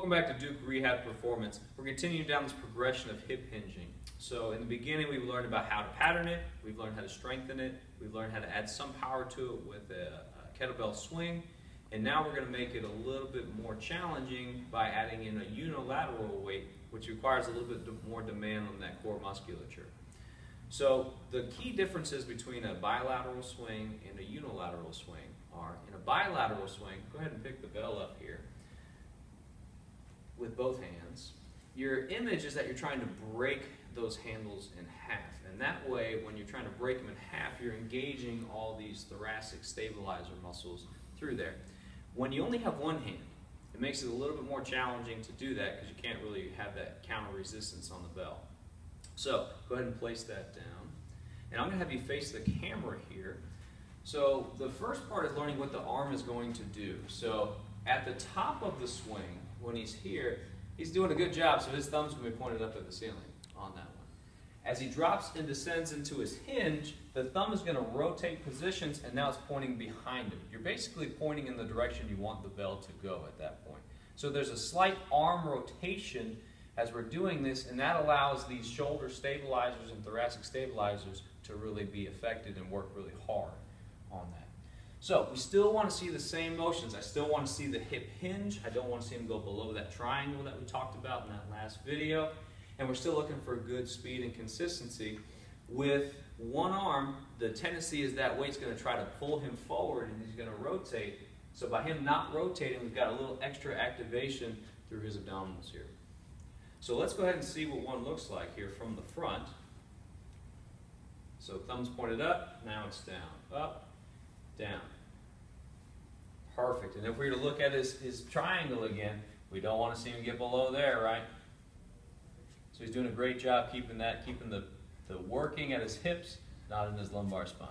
Welcome back to Duke Rehab Performance. We're continuing down this progression of hip hinging. So in the beginning we've learned about how to pattern it, we've learned how to strengthen it, we've learned how to add some power to it with a kettlebell swing, and now we're going to make it a little bit more challenging by adding in a unilateral weight, which requires a little bit more demand on that core musculature. So the key differences between a bilateral swing and a unilateral swing are, in a bilateral swing, go ahead and pick the bell up here, with both hands, your image is that you're trying to break those handles in half. And that way, when you're trying to break them in half, you're engaging all these thoracic stabilizer muscles through there. When you only have one hand, it makes it a little bit more challenging to do that because you can't really have that counter resistance on the bell. So go ahead and place that down. And I'm going to have you face the camera here. So the first part is learning what the arm is going to do. So at the top of the swing, when he's here, he's doing a good job, so his thumb's going to be pointed up at the ceiling on that one. As he drops and descends into his hinge, the thumb is going to rotate positions, and now it's pointing behind him. You're basically pointing in the direction you want the bell to go at that point. So there's a slight arm rotation as we're doing this, and that allows these shoulder stabilizers and thoracic stabilizers to really be affected and work really hard on that. So we still want to see the same motions. I still want to see the hip hinge. I don't want to see him go below that triangle that we talked about in that last video. And we're still looking for good speed and consistency. With one arm, the tendency is that weight's going to try to pull him forward and he's going to rotate. So by him not rotating, we've got a little extra activation through his abdominals here. So let's go ahead and see what one looks like here from the front. So thumb's pointed up, now it's down, up, down. Perfect. And if we were to look at his triangle again, we don't want to see him get below there, right? So he's doing a great job keeping the working at his hips, not in his lumbar spine.